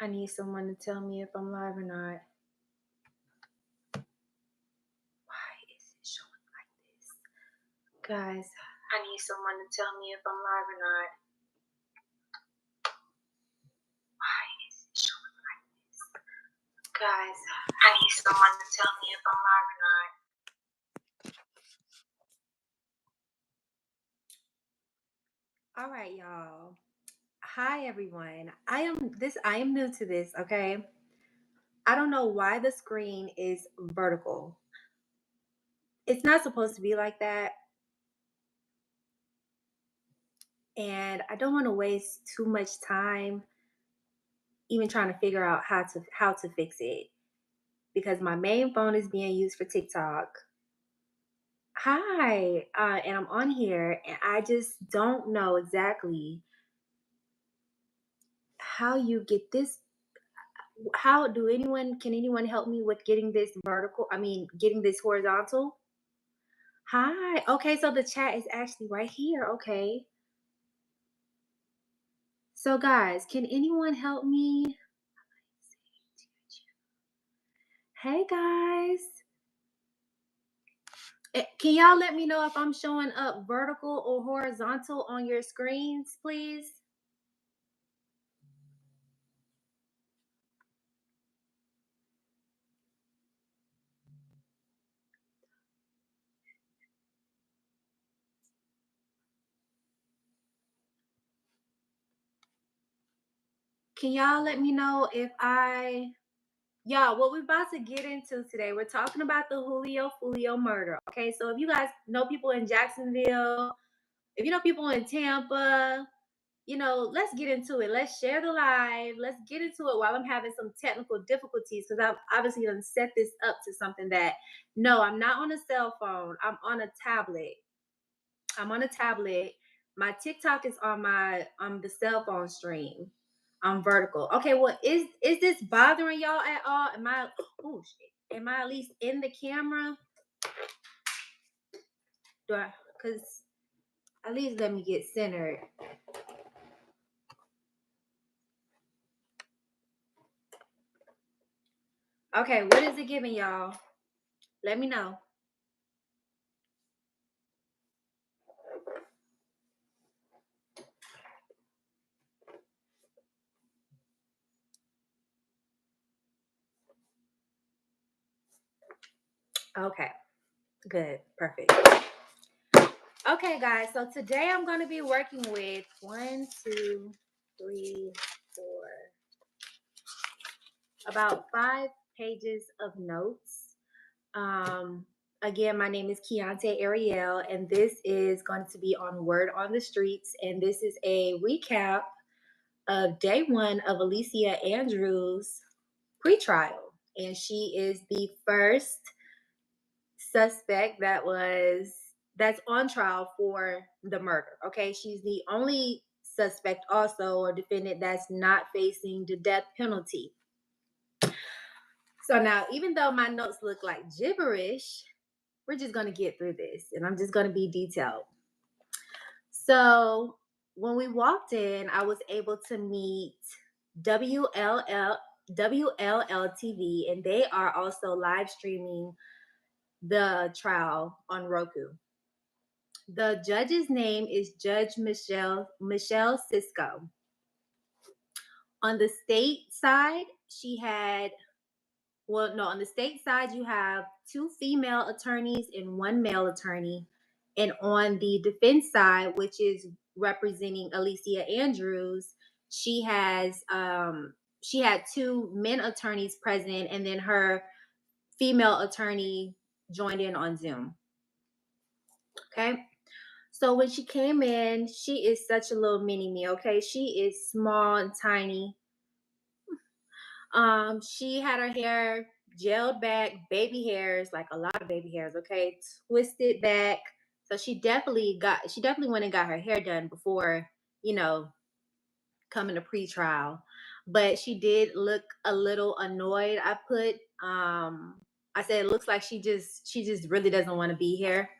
I need someone to tell me if I'm live or not. Why is it showing like this? Guys, I need someone to tell me if I'm live or not. Why is it showing like this? Guys, I need someone to tell me if I'm live or not. All right, y'all. Hi, everyone. I am new to this, okay? I don't know why the screen is vertical. It's not supposed to be like that. And I don't want to waste too much time even trying to figure out how to fix it, because my main phone is being used for TikTok. Hi, and I'm on here, and I just don't know exactly how you get this. How do can anyone help me with getting this vertical? I mean, getting this horizontal? Hi. Okay, so the chat is actually right here. Okay. So guys, can anyone help me? Hey guys. Can y'all let me know if I'm showing up vertical or horizontal on your screens, please? Can y'all let me know if y'all, what we're about to get into today, we're talking about the Julio Foolio murder. Okay, so if you guys know people in Jacksonville, if you know people in Tampa, let's get into it. Let's share the live. Let's get into it while I'm having some technical difficulties, because I've obviously done set this up to something that, no, I'm not on a cell phone. I'm on a tablet. My TikTok is on the cell phone stream. I'm vertical. Okay, well, is this bothering y'all at all? Am I at least in the camera? Because at least let me get centered. Okay, what is it giving y'all? Let me know. Okay, good, perfect. Okay, guys, so today I'm going to be working with 1, 2, 3, 4, about 5 pages of notes. Again, my name is Kiante Ariel, and this is going to be on Word on the Streets, and this is a recap of day 1 of Alicia Andrews' pretrial, and she is the first suspect that's on trial for the murder. Okay, she's the only suspect also, or defendant, that's not facing the death penalty. So now, even though my notes look like gibberish, we're just going to get through this, and I'm just going to be detailed. So when we walked in, I was able to meet WLL TV, and they are also live streaming the trial on ROKU. The judge's name is Judge Michelle Cisco. On the state side, on the state side, you have 2 female attorneys and 1 male attorney. And on the defense side, which is representing Alicia Andrews, she had 2 men attorneys present, and then her female attorney joined in on Zoom. Okay. So when she came in, she is such a little mini me, okay? She is small and tiny. She had her hair gelled back, baby hairs, like a lot of baby hairs, okay? Twisted back. So she definitely went and got her hair done before, coming to pretrial. But she did look a little annoyed. I said it looks like she just really doesn't want to be here.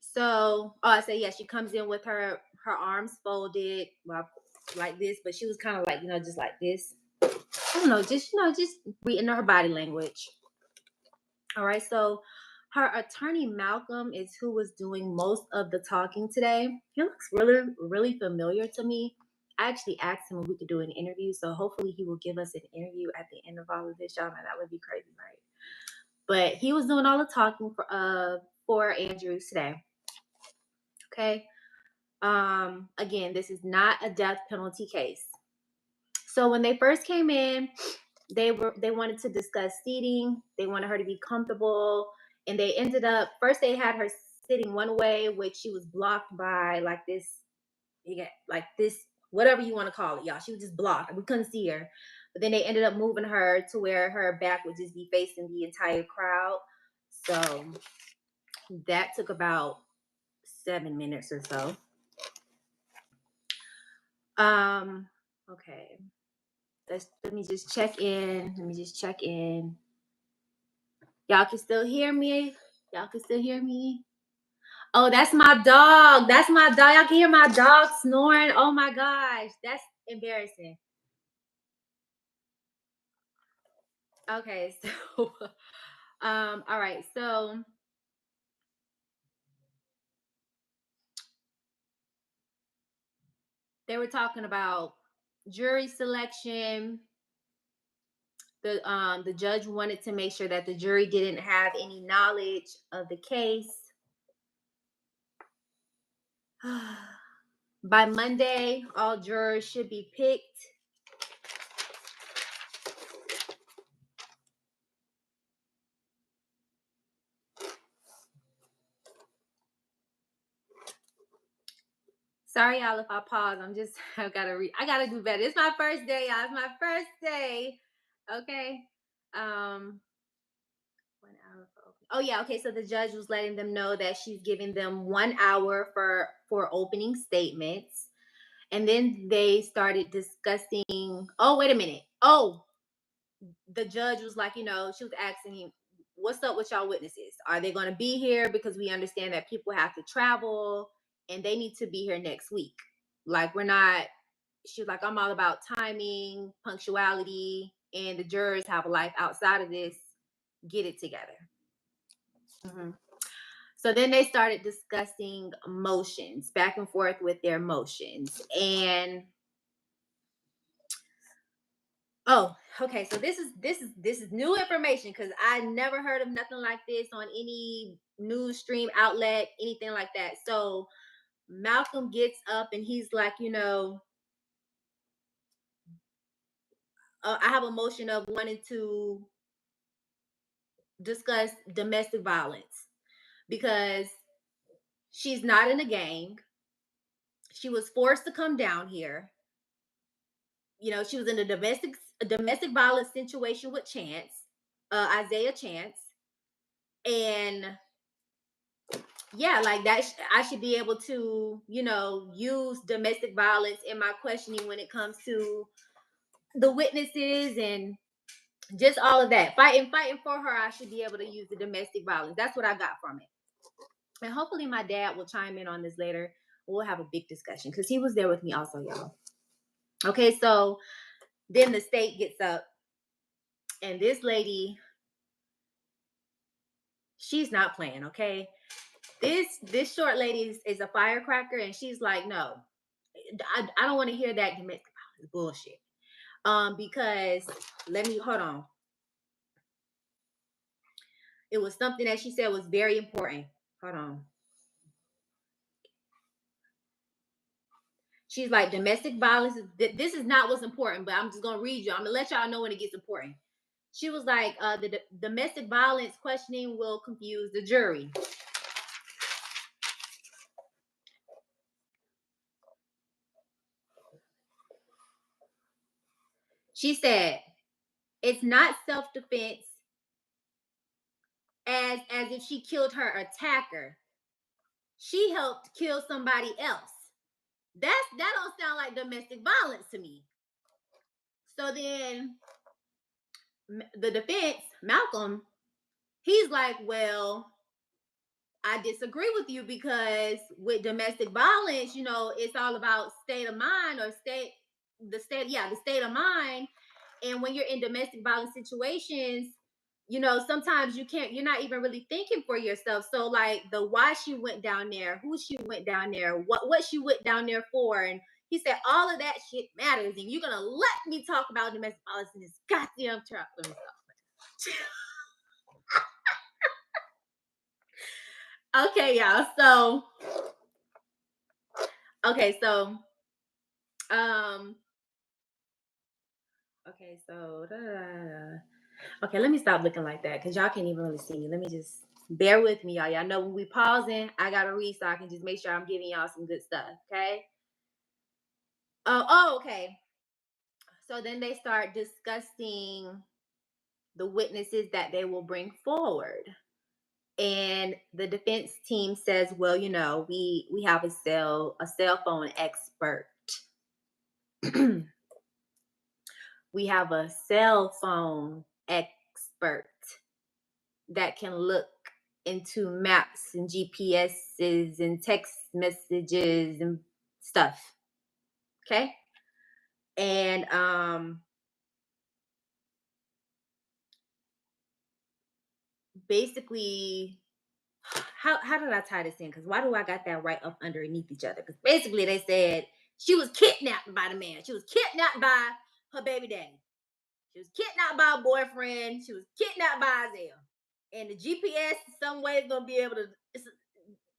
So I say, yeah, she comes in with her arms folded. Well, like this, but she was kind of like, just like this. I don't know, just reading her body language. All right, so her attorney Malcolm is who was doing most of the talking today. He looks really, really familiar to me. I actually asked him if we could do an interview, so hopefully he will give us an interview at the end of all of this. Y'all know that would be crazy, right? But he was doing all the talking for Andrews today. Okay. Again, this is not a death penalty case. So when they first came in, they wanted to discuss seating. They wanted her to be comfortable, and they ended up first they had her sitting one way, which she was blocked by like this, whatever you want to call it, y'all. She was just blocked. We couldn't see her. But then they ended up moving her to where her back would just be facing the entire crowd. So that took about 7 minutes or so. Okay. Let me just check in. Y'all can still hear me? Oh, that's my dog. Y'all can hear my dog snoring. Oh my gosh. That's embarrassing. Okay, so all right. So they were talking about jury selection. The judge wanted to make sure that the jury didn't have any knowledge of the case. By Monday, all jurors should be picked. Sorry, y'all, if I pause. I gotta do better. It's my first day, y'all. It's my first day. Okay. 1 hour for opening. Oh yeah, okay. So the judge was letting them know that she's giving them 1 hour for opening statements. And then they started discussing. Oh, wait a minute. Oh, the judge was like, she was asking him, what's up with y'all witnesses? Are they going to be here? Because we understand that people have to travel and they need to be here next week. Like, we're not, she was like, I'm all about timing, punctuality, and the jurors have a life outside of this. Get it together. Mm-hmm. So then they started discussing motions, back and forth with their motions. And oh, okay. So this is new information because I never heard of nothing like this on any news stream outlet, anything like that. So Malcolm gets up and he's like, I have a motion of wanting to discuss domestic violence because she's not in a gang. She was forced to come down here. She was in a domestic violence situation with Chance, Isaiah Chance, and yeah, like that. I should be able to, use domestic violence in my questioning when it comes to the witnesses and just all of that. Fighting for her, I should be able to use the domestic violence. That's what I got from it. And hopefully my dad will chime in on this later. We'll have a big discussion because he was there with me also, y'all. Okay, so then the state gets up and this lady, she's not playing, okay? This short lady is a firecracker and she's like, no, I don't want to hear that domestic violence bullshit. Because hold on. It was something that she said was very important. Hold on. She's like, domestic violence, this is not what's important, but I'm just going to read you. I'm going to let y'all know when it gets important. She was like, the domestic violence questioning will confuse the jury. She said, it's not self-defense as if she killed her attacker. She helped kill somebody else. That don't sound like domestic violence to me. So then the defense, Malcolm, he's like, well, I disagree with you, because with domestic violence, it's all about state of mind, or the state of mind. And when you're in domestic violence situations, sometimes you're not even really thinking for yourself. So like the why she went down there, who she went down there, what she went down there for. And he said all of that shit matters. And you're gonna let me talk about domestic violence in this goddamn trap. Let me stop. Okay, y'all. So okay, so um okay, so okay, let me stop looking like that, because y'all can't even really see me. Let me just bear with me, y'all. Y'all know when we pausing, I gotta read so I can just make sure I'm giving y'all some good stuff. Okay. Okay. So then they start discussing the witnesses that they will bring forward. And the defense team says, well, we have a cell phone expert. We have a cell phone expert that can look into maps and GPSs and text messages and stuff. Okay. And basically, how did I tie this in? Because why do I got that right up underneath each other? Because basically they said she was kidnapped by the man. She was kidnapped by her baby daddy. She was kidnapped by a boyfriend. She was kidnapped by Isaiah. And the GPS, some way, is gonna be able to.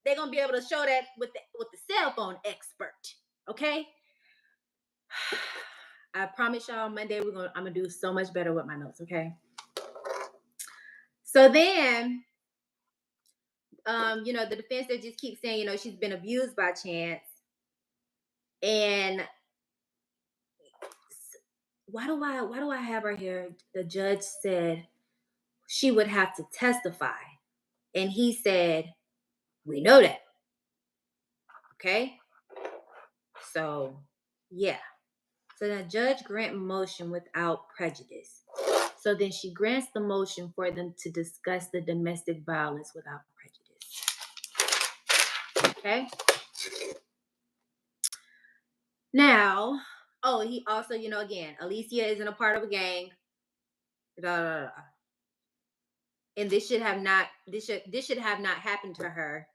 They're gonna be able to show that with the cell phone expert. Okay. I promise y'all, Monday I'm gonna do so much better with my notes. Okay. So then, the defense, they just keep saying, she's been abused by Chance. And why do I have her here? The judge said she would have to testify. And he said, we know that. Okay. So yeah. So the judge grant motion without prejudice. So then she grants the motion for them to discuss the domestic violence without prejudice. Okay. Now, he also, again, Alicia isn't a part of a gang. And this should have not happened to her.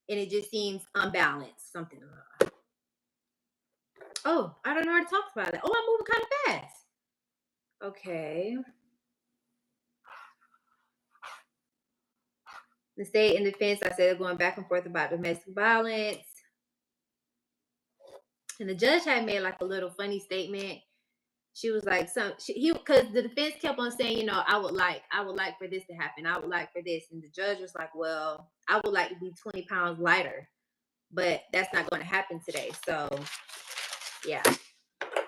And it just seems unbalanced. Something. I don't know how to talk about that. I'm moving kind of fast. Okay. The state and defense, I said, they're going back and forth about domestic violence. And the judge had made like a little funny statement. She was like, because the defense kept on saying, I would like for this to happen. I would like for this. And the judge was like, well, I would like to be 20 pounds lighter, but that's not going to happen today. So yeah.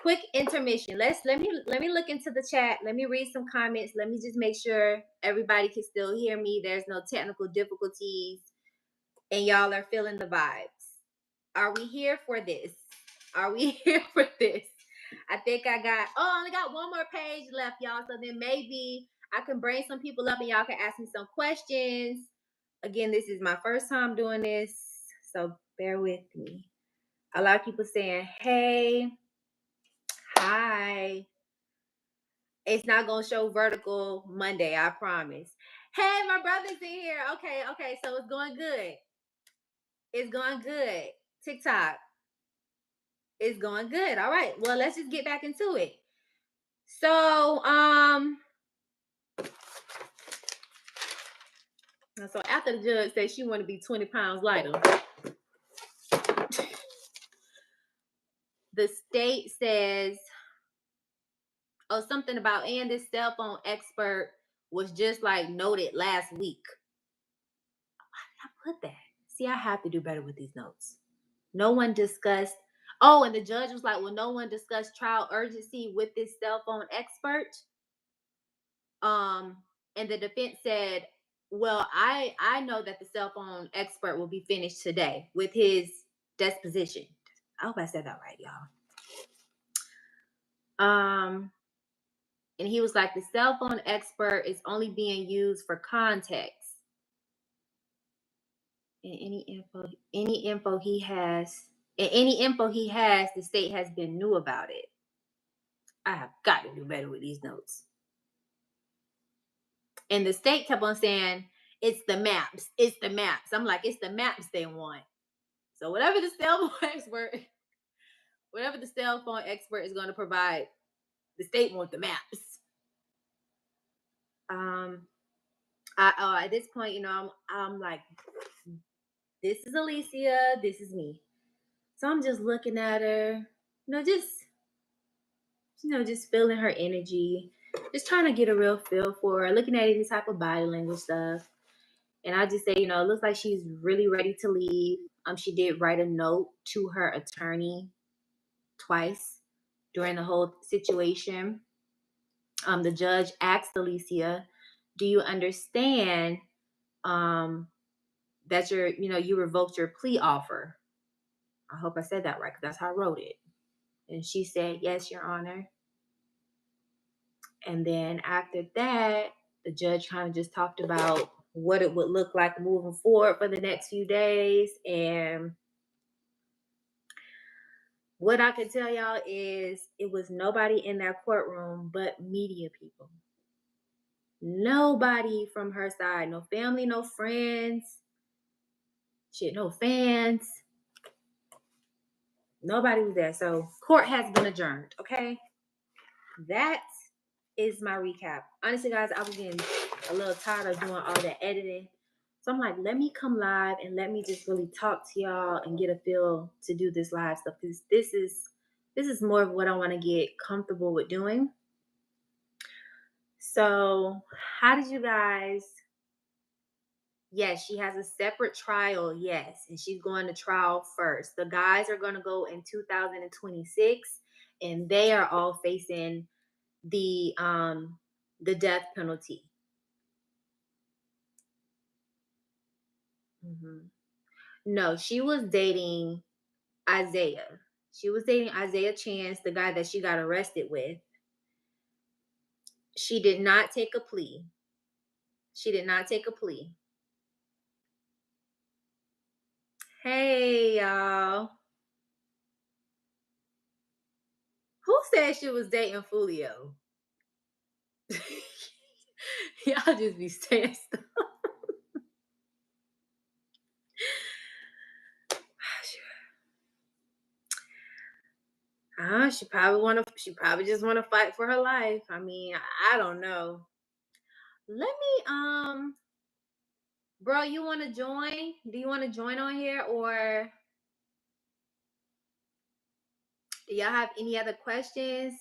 Quick intermission. Let me look into the chat. Let me read some comments. Let me just make sure everybody can still hear me. There's no technical difficulties and y'all are feeling the vibes. Are we here for this? Are we here for this? I think I only got one more page left, y'all. So then maybe I can bring some people up and y'all can ask me some questions. Again, this is my first time doing this, so bear with me. A lot of people saying, hey, hi. It's not going to show vertical Monday, I promise. Hey, my brother's in here. Okay. So it's going good. It's going good. TikTok. It's going good. All right. Well, let's just get back into it. So, so after the judge said she wanted to be 20 pounds lighter, the state says, something about, and this cell phone expert was just like noted last week. Why did I put that? See, I have to do better with these notes. No one discussed. And the judge was like, well, no one discussed trial urgency with this cell phone expert. And the defense said, well, I know that the cell phone expert will be finished today with his disposition. I hope I said that right, y'all. And he was like, the cell phone expert is only being used for context. And any info he has, and any info he has, the state has been new about it. I have got to do better with these notes. And the state kept on saying, it's the maps. It's the maps. I'm like, it's the maps they want. So whatever the cell phone expert is going to provide, the state wants the maps. At this point, I'm like, this is Alicia, this is me. So I'm just looking at her, just feeling her energy, just trying to get a real feel for her, looking at any type of body language stuff. And I just say, it looks like she's really ready to leave. She did write a note to her attorney twice during the whole situation. The judge asked Alicia, do you understand that you revoked your plea offer? I hope I said that right, because that's how I wrote it. And she said, yes, Your Honor. And then after that, the judge kind of just talked about what it would look like moving forward for the next few days. And what I can tell y'all is it was nobody in that courtroom but media people. Nobody from her side, no family, no friends, no fans. Nobody was there. So court has been adjourned, okay? That is my recap. Honestly, guys, I was getting a little tired of doing all the editing. So I'm like, let me come live and let me just really talk to y'all and get a feel to do this live stuff. Because this is more of what I want to get comfortable with doing. So how did you guys... Yes, she has a separate trial, yes, and she's going to trial first. The guys are going to go in 2026, and they are all facing the death penalty. No, she was dating Isaiah. She was dating Isaiah Chance, the guy that she got arrested with. She did not take a plea. Hey, y'all. Who said she was dating Foolio? Y'all just be saying stuff. She probably just want to fight for her life. I mean, I don't know. Let me bro, you want to join? Do you want to join on here, or do y'all have any other questions?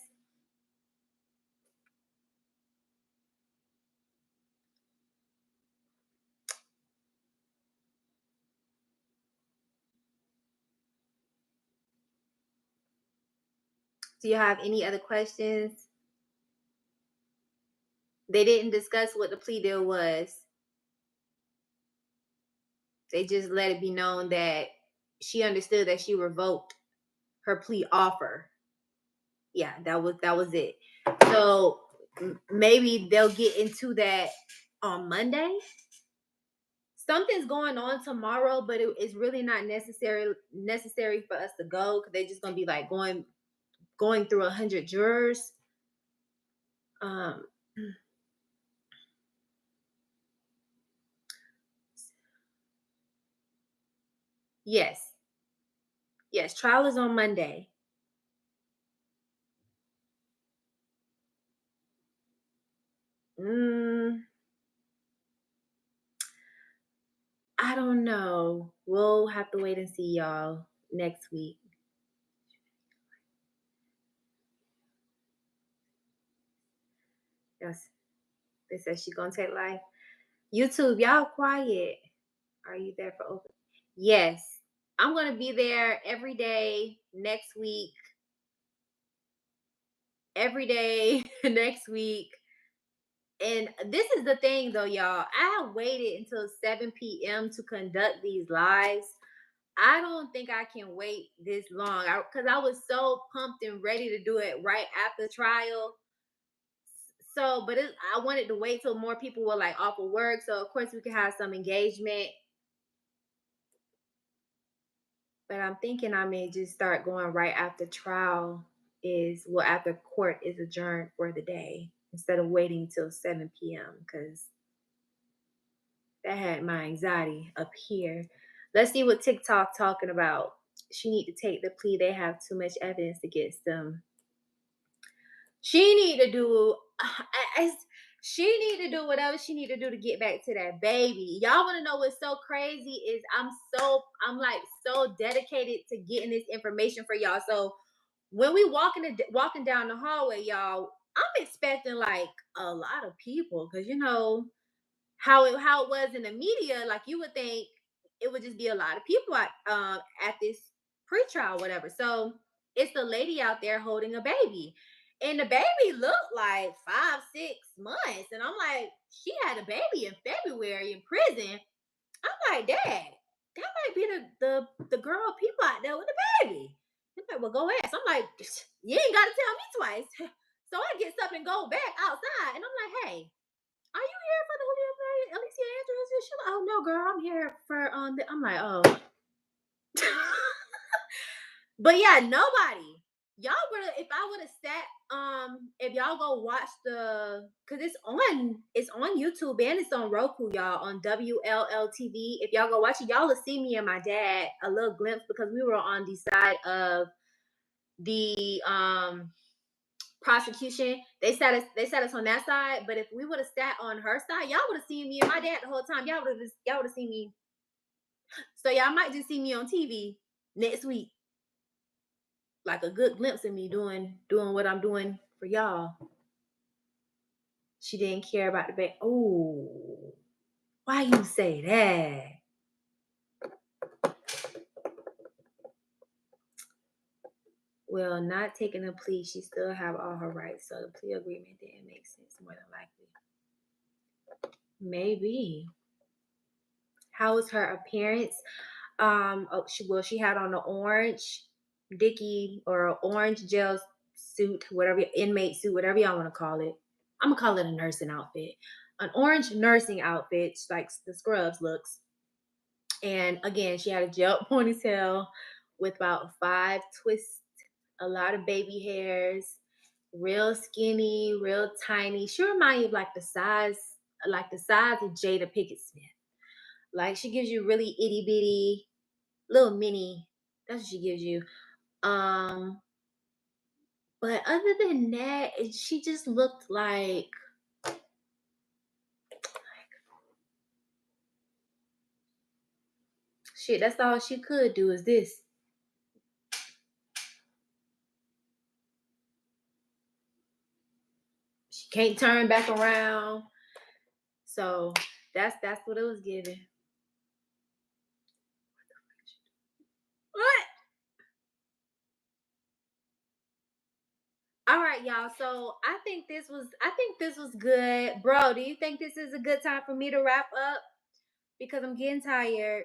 Do you have any other questions? They didn't discuss what the plea deal was. They just let it be known that she understood that she revoked her plea offer. Yeah, that was it. So maybe they'll get into that on Monday. Something's going on tomorrow, but it's really not necessary for us to go, because they're just gonna be like going through 100 jurors. Yes, trial is on Monday. I don't know. We'll have to wait and see, y'all, next week. Yes, they said she's gonna take life. YouTube, y'all quiet. Are you there for open? Yes, I'm gonna be there every day next week. Every day next week. And this is the thing, though, y'all. I have waited until 7 p.m. to conduct these lives. I don't think I can wait this long, because I was so pumped and ready to do it right after trial. So, but I wanted to wait till more people were like off of work, so of course we could have some engagement. But I'm thinking I may just start going right after trial after court is adjourned for the day instead of waiting till 7 p.m. because that had my anxiety up here. Let's see what TikTok talking about. She need to take the plea. They have too much evidence against them. She need to do. She need to do whatever she need to do to get back to that baby. Y'all want to know what's so crazy is I'm like so dedicated to getting this information for y'all. So when we walking down the hallway, y'all, I'm expecting like a lot of people because how it was in the media. Like you would think it would just be a lot of people at this pretrial, whatever. So it's the lady out there holding a baby, and the baby looked like 5, 6 months, and I'm like, she had a baby in February in prison. I'm like, Dad, that might be the girl people out there with the baby. He's like, well, go ask. I'm like, you ain't got to tell me twice. So I get up and go back outside, and I'm like, hey, are you here for the Julio Alicia Andrews? She's like, oh no, girl, I'm here for I'm like, oh. But yeah, nobody. Y'all would if I would have sat if y'all go watch cause it's on YouTube and it's on ROKU, y'all, on WLL TV. If y'all go watch it, y'all will see me and my dad a little glimpse because we were on the side of the prosecution. They sat us on that side, but if we would have sat on her side, y'all would have seen me and my dad the whole time. Y'all would have seen me. So y'all might just see me on TV next week, like a good glimpse of me doing what I'm doing for y'all. She didn't care about the baby. Oh, why you say that? Well, not taking a plea, she still have all her rights. So the plea agreement didn't make sense, more than likely. Maybe. How was her appearance? She had on an orange dicky or orange gel suit, whatever, inmate suit, whatever y'all want to call it. I'm gonna call it a nursing outfit. An orange nursing outfit, like the scrubs looks. And again, she had a gel ponytail with about 5 twists, a lot of baby hairs, real skinny, real tiny. She reminded me of like the size of Jada Pickett Smith. Like she gives you really itty bitty, little mini. That's what she gives you. Um, but other than that, she just looked like shit. That's all she could do is this. She can't turn back around. So that's what it was giving. What? All right, y'all. So I think this was good. Bro, do you think this is a good time for me to wrap up? Because I'm getting tired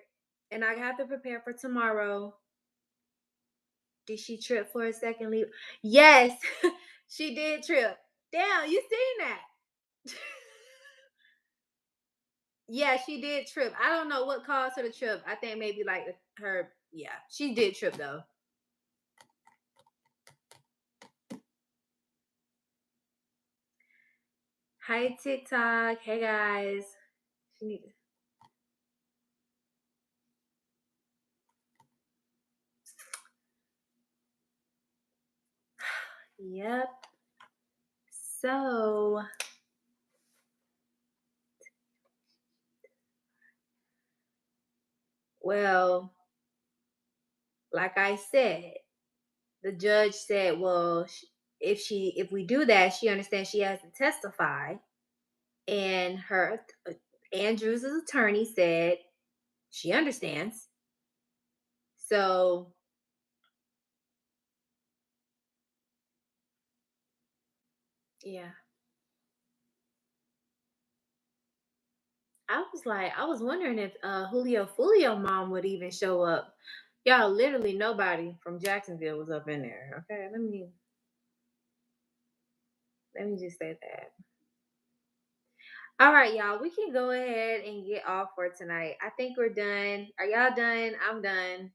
and I have to prepare for tomorrow. Did she trip for a second leave? Yes, she did trip. Damn, you seen that? Yeah, she did trip. I don't know what caused her to trip. I think maybe like her. Yeah, she did trip though. Hi TikTok. Hey guys. She need. Yep. So, well, like I said, the judge said, well, if we do that, she understands she has to testify, and her Andrews' attorney said she understands. So, yeah. I was wondering if Julio Foolio mom would even show up. Y'all, literally nobody from Jacksonville was up in there. Okay, let me just say that. All right, y'all, we can go ahead and get off for tonight. I think we're done. Are y'all done? I'm done.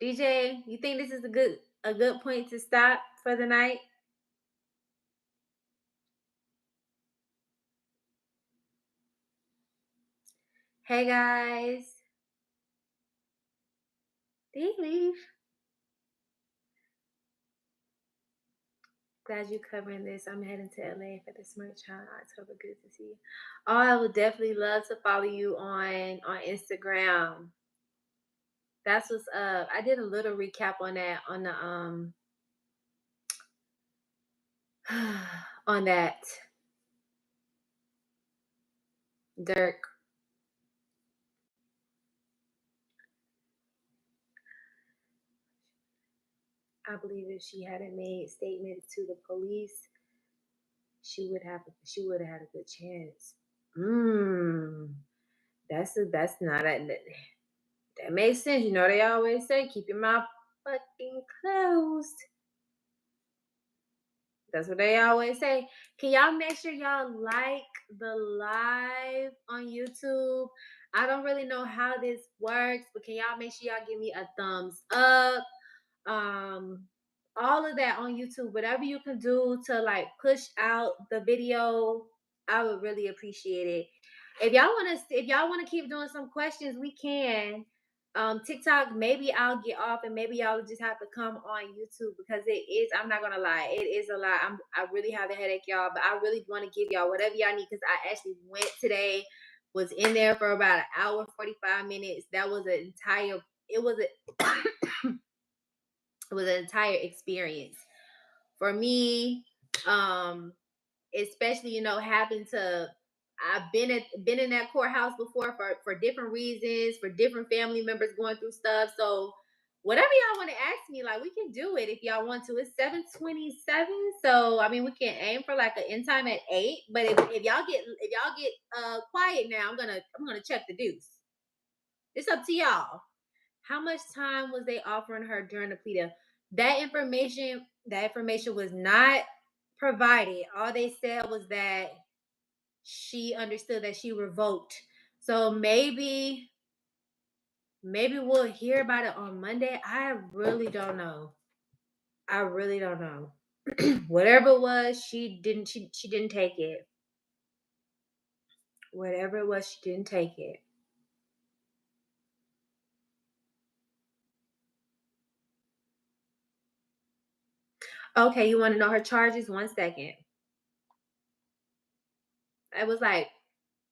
DJ, you think this is a good point to stop for the night? Hey guys. Did he leave? Glad you covering this. I'm heading to LA for the Smart Child October. Good to see you. Oh, I would definitely love to follow you on Instagram. That's what's up. I did a little recap on that on the on that Dirk. I believe if she hadn't made statements to the police, she would have had a good chance. That's not a, that makes sense. You know they always say keep your mouth fucking closed. That's what they always say. Can y'all make sure y'all like the live on YouTube? I don't really know how this works, but can y'all make sure y'all give me a thumbs up? All of that on YouTube, whatever you can do to like push out the video, I would really appreciate it. If y'all wanna keep doing some questions, we can. TikTok, maybe I'll get off and maybe y'all just have to come on YouTube because it is, I'm not gonna lie, it is a lot. I really have a headache, y'all, but I really want to give y'all whatever y'all need because I actually went today, was in there for about an hour, 45 minutes. That was an entire, it was a it was an entire experience for me. Especially, having to, I've been in that courthouse before for different reasons, for different family members going through stuff. So whatever y'all want to ask me, like we can do it if y'all want to. It's 7:27. So I mean we can aim for like an end time at 8. But if y'all get quiet now, I'm gonna check the deuce. It's up to y'all. How much time was they offering her during the plea? That information was not provided. All they said was that she understood that she revoked. So maybe we'll hear about it on Monday. I really don't know. I really don't know. Whatever it was, she didn't take it. Whatever it was, she didn't take it. Okay, you want to know her charges? 1 second. It was like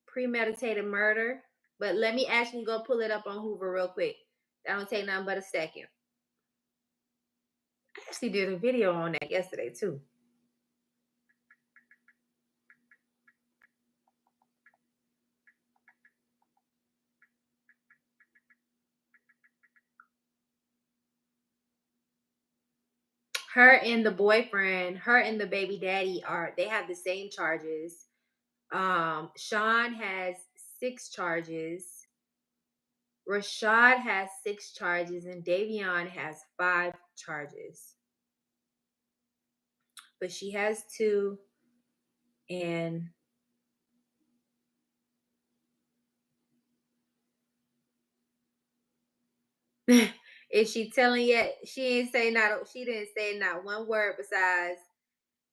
premeditated murder. But let me actually go pull it up on Hoover real quick. That don't take nothing but a second. I actually did a video on that yesterday too. Her and the boyfriend, her and the baby daddy they have the same charges. Sean has 6 charges. Rashad has 6 charges and Davion has 5 charges. But she has 2 and is she telling yet? She didn't say not one word besides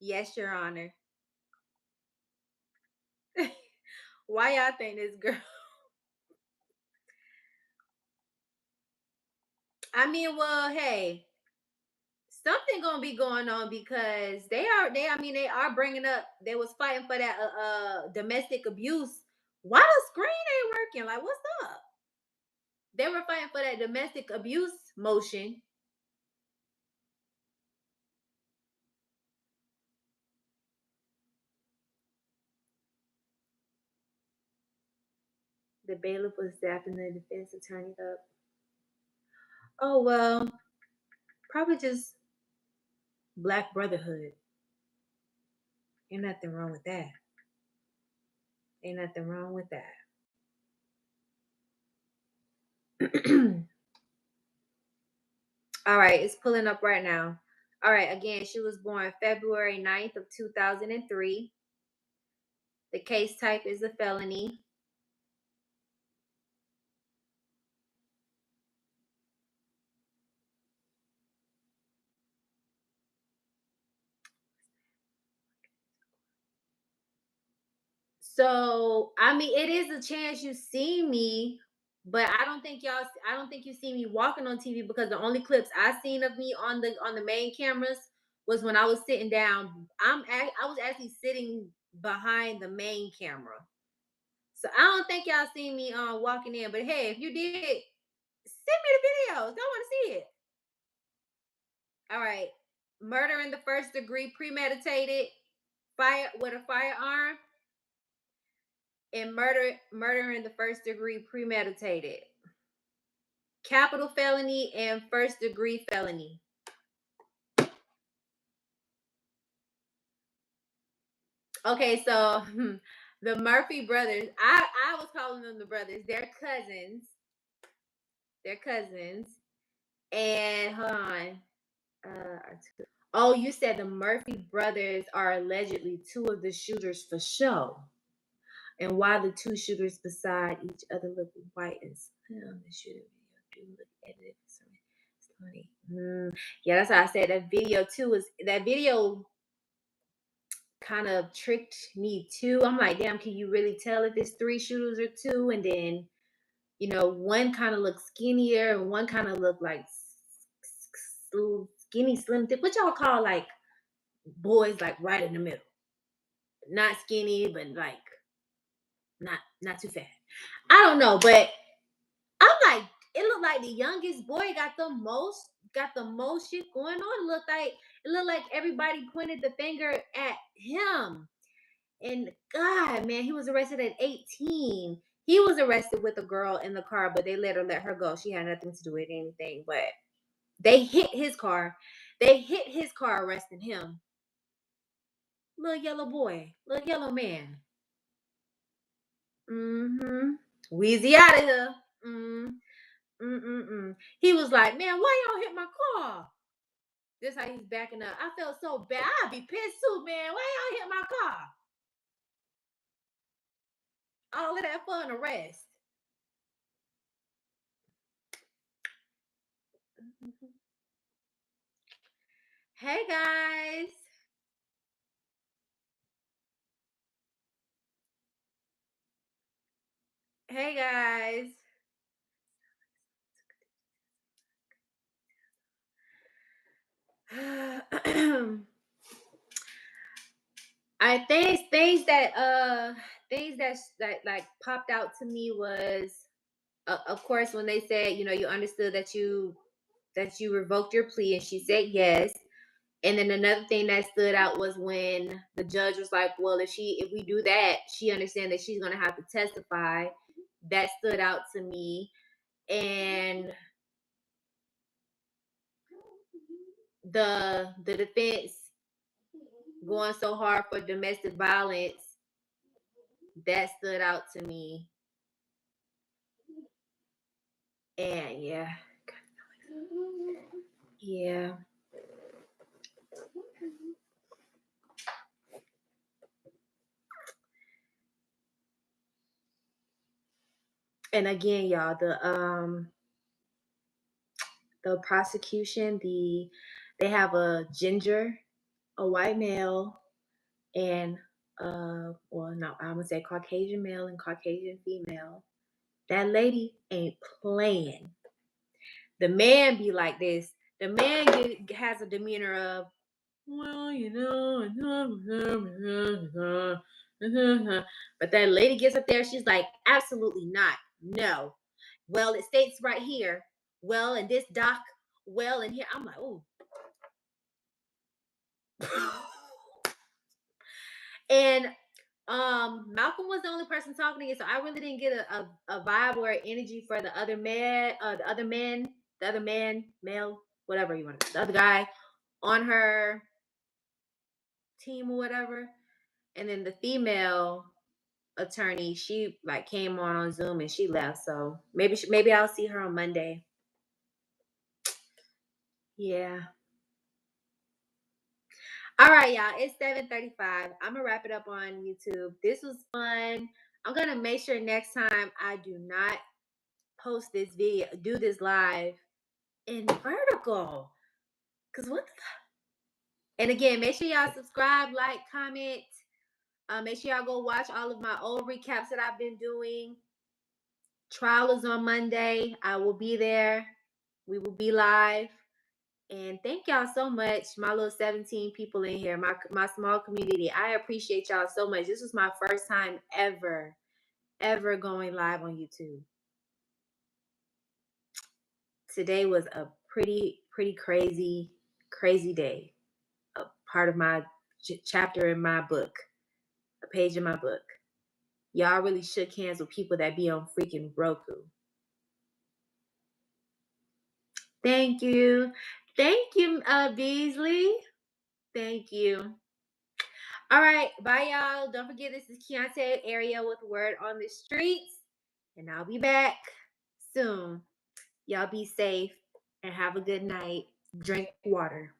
yes, Your Honor. Why y'all think this girl? I mean, well, hey, something gonna be going on because they are bringing up they was fighting for that domestic abuse. Why the screen ain't working? Like, what's up? They were fighting for that domestic abuse motion. The bailiff was dapping the defense attorney up. Oh well, probably just black brotherhood. Ain't nothing wrong with that. Ain't nothing wrong with that. All right, it's pulling up right now. All right, again, she was born February 9th of 2003. The case type is a felony. So I mean, it is a chance you see me, but I don't think y'all. I don't think you see me walking on TV because the only clips I seen of me on the main cameras was when I was sitting down. I was actually sitting behind the main camera, so I don't think y'all seen me walking in. But hey, if you did, send me the videos. I want to see it. All right, murder in the first degree, premeditated, fire with a firearm, and murder in the first degree, premeditated, capital felony, and first degree felony. Okay, so the Murphy brothers, I was calling them the brothers. They're cousins. They're cousins. And hold on. Oh, you said the Murphy brothers are allegedly two of the shooters for show. And why the two shooters beside each other look white and slim, the shooter video do look edited. It's funny. Yeah, that's why I said that video too. Is that video kind of tricked me too? I'm like, damn, can you really tell if it's three shooters or two? And then one kind of looks skinnier and one kind of look like skinny, slim, thick. What y'all call like boys like right in the middle? Not skinny, but like not too fat. I don't know, but I'm like, it looked like the youngest boy got the most shit going on. It looked like everybody pointed the finger at him. And God, man, he was arrested at 18. He was arrested with a girl in the car, but they let her go. She had nothing to do with anything. But they hit his car. They hit his car, arresting him. Little yellow boy, little yellow man. Wheezy out of here. He was like, man, why y'all hit my car? This how he's backing up. I felt so bad. I'd be pissed too, man. Why y'all hit my car? All of that for an arrest. Hey guys. Hey guys. I think things that like popped out to me was of course when they said you understood that you revoked your plea, and she said yes. And then another thing that stood out was when the judge was like, well, if we do that, she understands that she's gonna have to testify. That stood out to me. And the defense going so hard for domestic violence, that stood out to me. And yeah. And again, y'all, the prosecution, they have a ginger, a white male, and well, no, I'm gonna say Caucasian male and Caucasian female. That lady ain't playing. The man be like this. The man has a demeanor of, well, but that lady gets up there, she's like, absolutely not. No. Well, it states right here. Well, in this doc. Well, in here. I'm like, oh. And Malcolm was the only person talking to you, so I really didn't get a vibe or energy for the other man, male, whatever you want, the other guy on her team or whatever. And then the female attorney, she like came on Zoom and she left. So maybe I'll see her on Monday. Yeah. All right, y'all. It's 7:35. I'm gonna wrap it up on YouTube. This was fun. I'm gonna make sure next time I do not post this video, do this live in vertical. Cause what the fuck? And again, make sure y'all subscribe, like, comment, Make sure y'all go watch all of my old recaps that I've been doing. Trial is on Monday. I will be there. We will be live. And thank y'all so much, my little 17 people in here, my small community. I appreciate y'all so much. This was my first time ever going live on YouTube. Today was a pretty crazy day. A part of my chapter in my book, a page in my book. Y'all really shook hands with people that be on freaking Roku. Thank you. Thank you, Beasley. Thank you. All right. Bye, y'all. Don't forget, this is Kiante Ariel with Word on the Streets. And I'll be back soon. Y'all be safe and have a good night. Drink water.